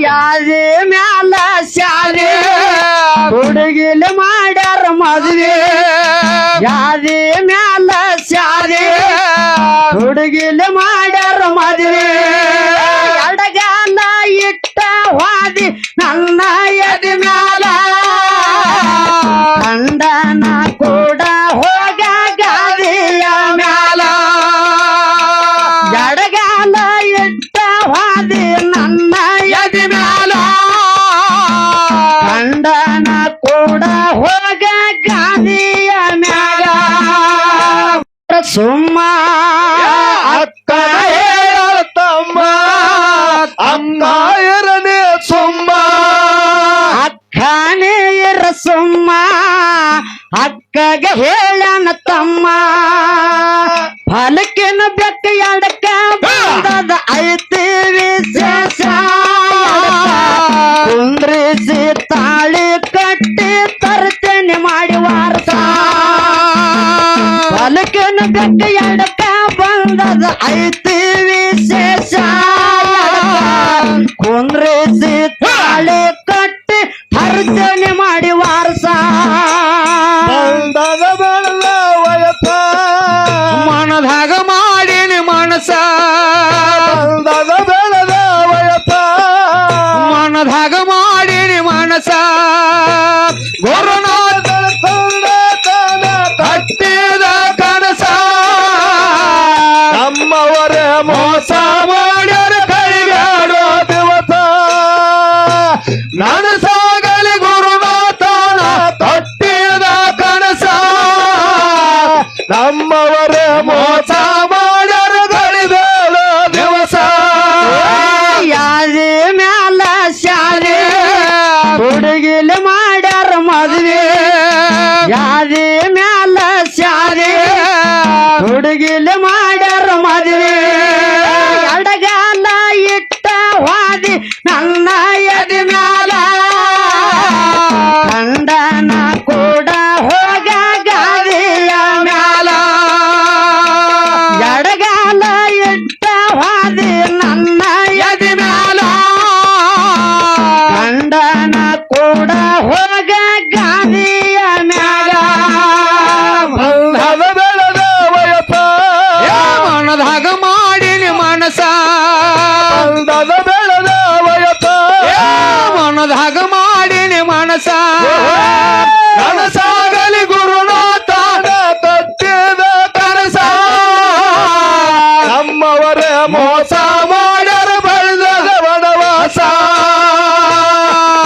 ಯಾದಿ ಮ್ಯಾಲ ಶಾದಿ ಹುಡುಗಿಲಿ ಮಾಡ್ಯಾರ ಮದುವೆ ಯಾದಿ ಮ್ಯಾಲ ಶಾದಿ ಹುಡುಗಿಲಿ ಮಾಡ್ಯಾರ ಮದುವೆ ಎಡಗಾಲ ಇಟ್ಟ ವಾದಿ ನನ್ನ ಎದಿ ಮ್ಯಾಲ ಗಂಡನ ಕೂಡ ಹೋಗ ಗಾದಿಯ ಮ್ಯಾಲ ಎಡಗಾಲ ಇಟ್ಟ ವಾದಿ ನನ್ನ ಎದಿ ಮ್ಯಾಲ ಗಂಡನ ಕೂಡ ಹೋಗ ಗಾದಿಯ ಮ್ಯಾಲ ಸುಮ್ಮ ಅಕ್ಕ ತಮ್ಮ ಅಮ್ಮ ಎರನೇ ಸುಮ್ಮ ಅಕ್ಕನೇರ ಸುಮ್ಮ ಅಕ್ಕಗ ಹೇಳನ ತಮ್ಮ ಫಲಕಿನ ಬೆಕ್ಕ ಎಡಕ ಬಂದದ ಐತಿ ವಿಶೇಷ ಕುಂದ್ರಿಸಿ ತಾಳಿ ಕಟ್ಟಿ ತರ್ತೇನೆ ಮಾಡಿ ವಾರಸ ಫಲಕಿನ ಬೆಕ್ಕ ಎಡಕ ಬಂದದ ಐತಿ ವಿಶೇಷ ಕುಂದ್ರಿಸಿ ತಾಳಿ ಕಟ್ಟಿ ತರ್ತೇನೆ ಮಾಡಿ ವಾರಸ ಬಂದದ ಬೆಳೆದ ವಯಸ್ಸ ಮನದಾಗ ಮಾಡಿನಿ ಮನಸ ಬಂದದ ಬೆಳೆದ ವಯಸ್ಸ ಮನದಾಗ ಮಾಡಿನಿ ಮನಸ ಗುರುನಾಥ ಕೊಂಡತನ ಕಟ್ಟಿದ ಕನಸ ನಮ್ಮವರೇ ಮೋಸ ಮಾಡ್ಯಾರ ಕೈಗಾಡೋ ದಿವಸ ನನಸಾಗಲಿ ಗುರುನಾಥನ ಕಟ್ಟಿದ ಕನಸ ನಮ್ಮವರೇ ಮೋಸ ಮಾಡ್ಯಾರ ಕೈಗಾಡೋ ದಿವಸ ಯಾದಿ ಮ್ಯಾಲ ಶಾದಿ ಹುಡುಗಿಲಿ ಮಾಡ್ಯಾರ ಮದುವೆ ಯಾದಿ ಮ್ಯಾಲ ಶಾದಿ ಹುಡುಗಿಲಿ ಮಾಡ್ಯಾರ ಮದುವೆ ಎಡಗಾಲ ಇಟ್ಟ ವಾದಿ ನನ್ನ ಎದಿ ಮ್ಯಾಲ ಗಂಡನ ಕೂಡ ಹೋಗ ಗಾದಿಯ ಮ್ಯಾಲ ಎಡಗಾಲ ಇಟ್ಟ ವಾದಿ ನನ್ನ ಎದಿ ಮ್ಯಾಲ ಗಂಡನ ಕೂಡ ಹೋಗ ಗಾದಿಯ ಮ್ಯಾಲ ಬಂಧದ ಬೆಳೆದ ವಯಸ್ಸ ಮನದಾಗ ಮಾಡಿನಿ ಮನಸ ಬಂಧದ ಬೆಳೆದ ವಯಸ್ಸ ಮನದಾಗ ಮಾಡಿನಿ ಮನಸ ನನಸಾಗಲಿ ಗುರುನಾಥನ ಕಟ್ಟಿದ ಕನಸ ನಮ್ಮವರೇ ಮೋಸ ಮಾಡ್ಯಾರ ಬೆಳೆದ ವನವಾಸ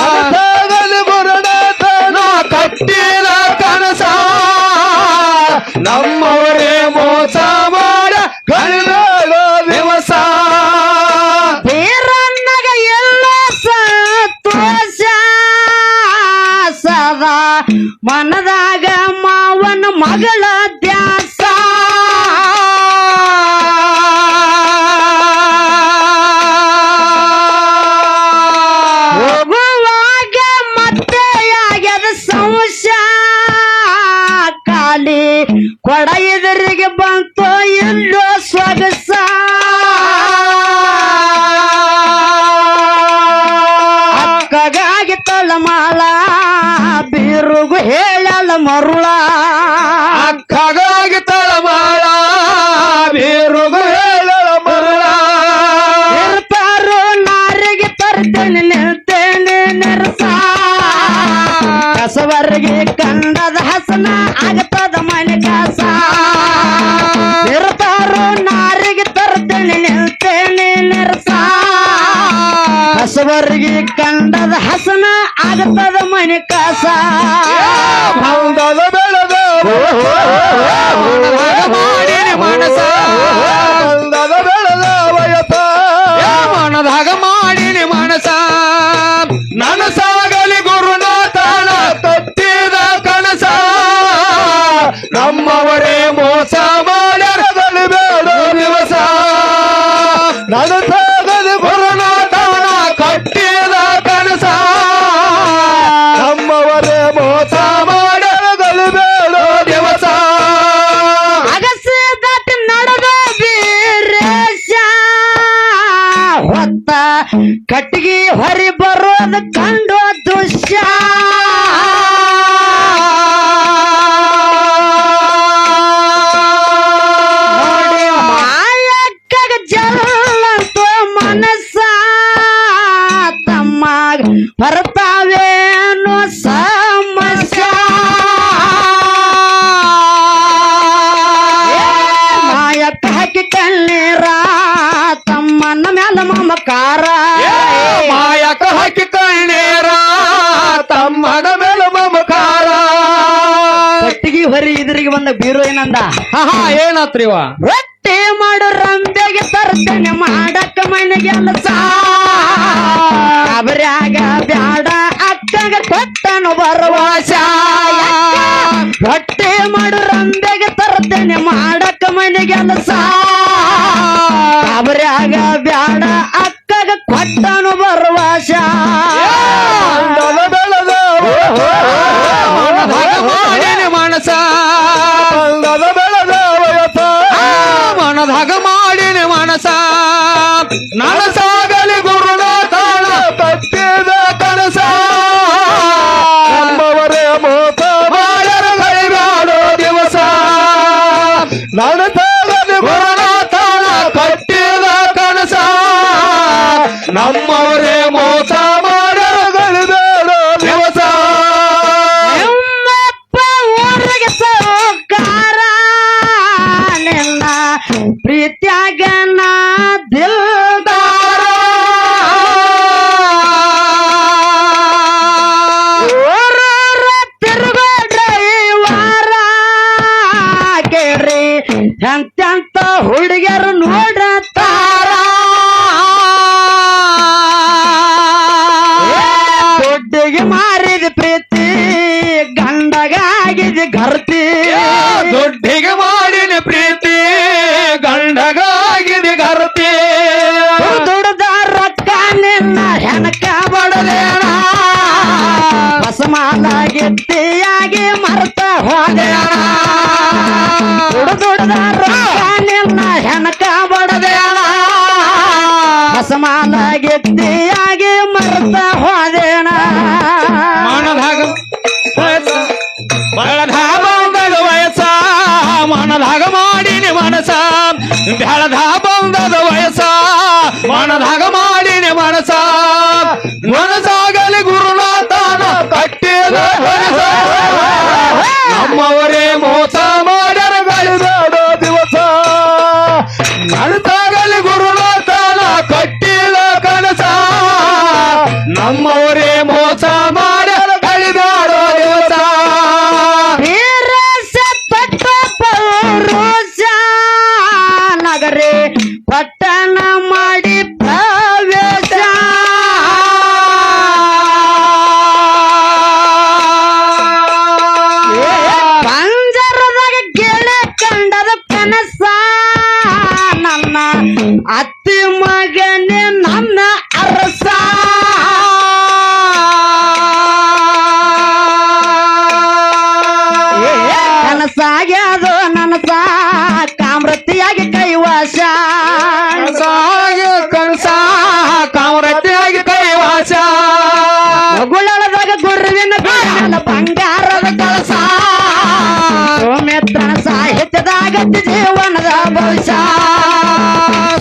ನನಸಾಗಲಿ ಗುರುನಾಥನ ಕಟ್ಟಿದ ಕನಸ ನಮ್ಮವರೇ ಮೋಸ ಮಾಡ ಕಳೆದೋ ದಿವಸ ಬೀರಣ್ಣಗ ಎಲ್ಲ ಸಂತೋಷ ಸದಾ ಮನದಾಗ ಮಾವನ ಮಗಳ ದ್ಯಾಸ ಹೋಗುವಾಗ ಮತ್ತೆ ಆಗ್ಯದ ಸಂಶ ಖಾಲಿ ಕೊಡ ಎದುರಿಗೆ ಬಂತು ಎಲ್ಲೋ ಸೊಗಸ ಅಕ್ಕಗಾಗಿ ತಳಮಾಳ ಬೀರುಗು ಹೇಳಲ್ಲ ಮರುಳ ಅಕ್ಕಗಾಗಿ ತಳಮಾಳ ಬೀರುಗು ಹೇಳಲ ಮರಳ ಇರ್ತಾರು ನಾರಿಗೆ ತರ್ತೇನೆ ನಿಲ್ತೇನೆ ನೆರಸ ಕಸವರಿಗೆ ಕಂಡದ ಹಸನ ಆಗತದ ಮನೆ ಕಾಸ ಇರ್ತಾರು ನಾರಿಗೆ ತರ್ತೇನೆ ನಿಲ್ತೇನೆ ನೆರಸ ಕಸವರಿಗೆ ಕಂಡದ ಹಸನ ಆಗತದ ಮನೆ ಕಾಸ ಬಂಧದ ಬೆಳೆದ ಮಾಡಿನಿ ಮನಸ ಬಂಧದ ಬೆಳೆದ ವಯಸ್ಸ ಮನದಾಗ ಮಾಡಿನಿ ಮನಸ ನನಸಾಗಲಿ ಗುರುನಾಥನ ಕಟ್ಟಿದ ಕನಸ ನಮ್ಮವರೇ ಮೋಸ ಮಾಡ್ಯಾರ ಬೇಡ ದಿವಸ ನನಸಾಗಲಿ ಗುರುನಾಥನ ಕಟ್ಟಿದ ಕನಸ ನಮ್ಮವರೇ ಮೋಸ ಮಾಡ್ಯಾರ ಬೇಡ ದಿವಸ ಅಗಸ ದಾಟಿ ನಡೆದ ಬೀರೇಶ ಹೊತ್ತ ಹಾರಿ ಬರೋದು ಕಂಡು ದೃಶ್ಯ ನೋಡಿ ಮಾಯಕ್ಕಗ ಜಲ್ಲಂತೋ ಮನಸ್ಸ ತಮ್ಮ ಬರ್ತಾವೇನು ಸಮಸ್ಯೆ ಮಾಯಕ್ಕ ಹಾಕಿ ಕಣ್ಣೀರ ತಮ್ಮನ ಮ್ಯಾಲ ಮಮಕಾರ ಮಾಯಕ ಹಾಕಿ ಕಣ್ಣೀರ ತಮ್ಮನ ಮೇಲೆ ಮಮಕಾರ ಕಟ್ಟಿಗೆ ಹೊರಿ ಇದ್ರಿಗೆ ಬಂದ ಬೀರು ಏನಂದ ಏನಾತ್ರಿವ ರೊಟ್ಟಿ ಮಾಡು ರಂಬೆಗೆ ತರ್ತೇನೆ ಮಾಡಕ್ಕ ಮನೆಗೆ ಅಲಸ ಅವರ್ಯಾಗ ಬ್ಯಾಡ ಅಕ್ಕಗ ಕೊಟ್ಟನು ಬರವಾಸ ರೊಟ್ಟಿ ಮಾಡು ರಂಬೆಗೆ ತರ್ತೇನೆ ಮಾಡಕ್ಕ ಮನೆಗೆ ಅಲಸ ಅವರ್ಯಾಗ ಬ್ಯಾಡ ಅಕ್ಕಗ ಕೊಟ್ಟನು ಬರವಾಸ ಬೆಳೆದ ಮಾಡಿನ ಮನಸ ಬೆಳೆದ ವಯಸ ಮನದಾಗ ಮಾಡಿನ ಮನಸ ನನಸಾಗಲಿ ಗುರುನಾಥನ ಕಟ್ಟಿದ ಕನಸ ನಮ್ಮವರೇ ಮೋಸ ಮಾಡರು ಕೈಗಾಡೋ ದಿವಸ ನನಸಾಗಲಿ ಗುರುನಾಥನ ಕಟ್ಟಿದ ಕನಸ ನಮ್ಮವರೇ ಮೋಸ ಮಾಡರು ಕೈಗಾಡೋ ದಿವಸ ನಿಮ್ಮಪ್ಪ ಊರಿಗೆ ಸೌಕಾರ ನಿನ್ನ ಪ್ರೀತ್ಯಾಗ ನಾ ದಿಲ್ದಾರ ಊರೂರ ತಿರುಗೋಡ್ರ ಈ ವಾರ ಕೇಳ್ರಿ ಎಂತೆಂತ ಹುಡುಗಿಯರು ನೋಡತಾರ ದುಡ್ಡಿಗೆ ಮಾರಿದ ಪ್ರೀತಿ ಗಂಡಗ ಆಗಿದೆ ಗರ್ತಿ ದುಡ್ಡಿಗೆ ಮಾಡಿನ ಪ್ರೀತಿ ಗಂಡಗಾಗಿದೆ ಗರ್ತಿ ದುಡ್ದ ರೊಕ್ಕ ನಿನ್ನ ಹೆಣಕ ಬಡದೇಣ ಬಸಮಾಲ ಗೆತ್ತಿಯಾಗಿ ಮರ್ತ ಹೋದೇಣ ದುಡ್ದ ರೊಕ್ಕ ನಿನ್ನ ಹೆಣಕ ಬಡದೇಣ ಬಸಮಾಲ ಗೆತ್ತಿಯಾಗಿ ಮರ್ತ ಹೋದೇಣ ಮನದಾಗ ಬಂದದ ವಯಸ್ಸ ಮನದಾಗ ಮಾಡಿನ ಮನಸ ಬೆಳದ ಬಂದದ ವಯಸ್ಸ ಮನದಾಗ ಮಾಡಿನ ಮನಸ ಮನಸಾಗಲಿ ಗುರುನಾಥನ ಕಟ್ಟಿದ ಕನಸ ನಮ್ಮವರೇ ಮೋಸ ಮಾಡರ ಗಳಿದಾಡೋ ದಿವಸ ನನಸಾಗಲಿ ಗುರುನಾಥನ ಕಟ್ಟಿದ ಕನಸ ನಮ್ಮವರೇ ಮೋಸ ಮಾಡರ ಗಳಿದಾಡೋ ದಿವಸ ವೀರಸ ಪಟ್ಟ ಪೌರುಷ ನಗರಿ ಪಟ್ಟಣ ಮಾಡಿ ಪ್ರವೇಶ ಪಂಜರದಾಗ ಗೆಳೆ ಕಂಡದ ಕನಸ ನನ್ನ ಅತ್ತಿ ಮಗನೇ ನನ್ನ ಅರಸ ಕನಸಾಗ್ಯದು ನನಸ ಕಾಮೃತಿಯಾಗಿ ಕೈವಾಸ ಕನಸ ಕಾಮರತಿಯಾಗಿ ಕೈವಾಸ ಮಗುಳದಾಗ ಗುರುವಿನ ಮೇಲೆ ಬಂಗಾರದ ಕಳಸ ಸೌಮಿತ್ರನ ಸಾಹಿತ್ಯದಾಗ ಜೀವನದ ಭವಿಷ್ಯ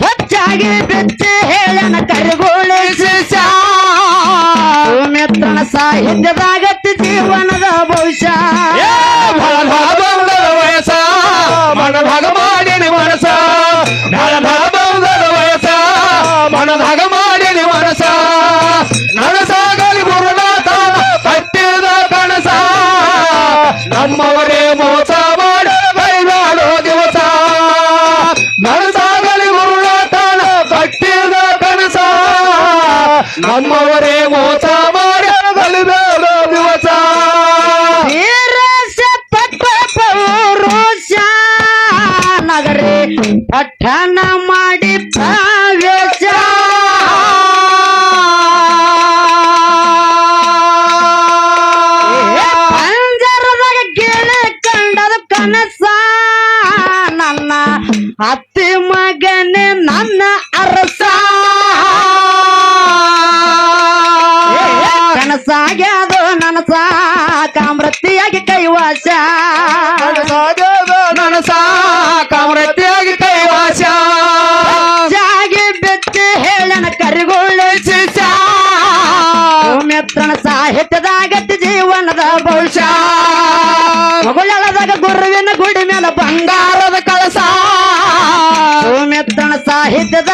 ಸ್ವಚ್ಛಾಗಿ ಬಿಚ್ಚಿ ಹೇಳನ ಕರಿಗೊಳಿಸಿ ಸೌಮಿತ್ರನ ಸಾಹಿತ್ಯದಾಗ ಜೀವನದ ಭವಿಷ್ಯ ಬಂದದ ವಯಸ್ಸ ಮನದಾಗ ಮಾಡಿನ ಮನಸ ಬಂದದ ವಯಸ್ಸ ಮನದಾಗ ಮಾಡಿನ ಮನಸ ನನಸಾಗಲಿ ಗುರುನಾಥನ ಕಟ್ಟಿದ ಕನಸ ನಮ್ಮವರೇ ಮೋಸ ಮಾಡಿ ಕೈಗಾಡೋ ದಿವಸ ನನಸಾಗಲಿ ಗುರುನಾಥನ ಕಟ್ಟಿದ ಕನಸ ನಮ್ಮವರೇ ಮೋಸ ಮಾಡಿ ಕಲಿಬೇಡೋ ದಿವಸ ವೀರಸ ಪಟ್ಟ ಪೌರುಷ ನಗರಿ ಪಟ್ಟಣ ಮಾಡಿ ಪ್ರವೇಶ ಪಂಜರದಾಗ ಗೆಳೆ ಕಂಡದ ಕನಸ ನನ್ನ ಅತ್ತಿ ಮಗನೇ ನನ್ನ ಅರಸ ಸಾಗ್ಯಾದು ನನ್ನ ಕಾಮೃತಿಯಾಗಿ ಕೈವಾಸ ಸಾಗ್ಯದ ನನಸ ಕಾಮರತಿಯಾಗಿ ಕೈವಾಸ ಜಾಗಿ ಬೆಚ್ಚಿ ಹೇಳನ ಕರಿಗೊಳ್ಳು ಶಿಷ್ಯ ಮಿತ್ರನ ಸಾಹಿತ್ಯದಾಗತಿ ಜೀವನದ ಭವಿಷ್ಯ ಮಗುಳದಾಗ ಗುರುವಿನ ಗುಡಿ ಮೇಲೆ ಬಂಗಾರದ ದಾರದ ಕಳಸ ಮಿತ್ರನ ಸಾಹಿತ್ಯದ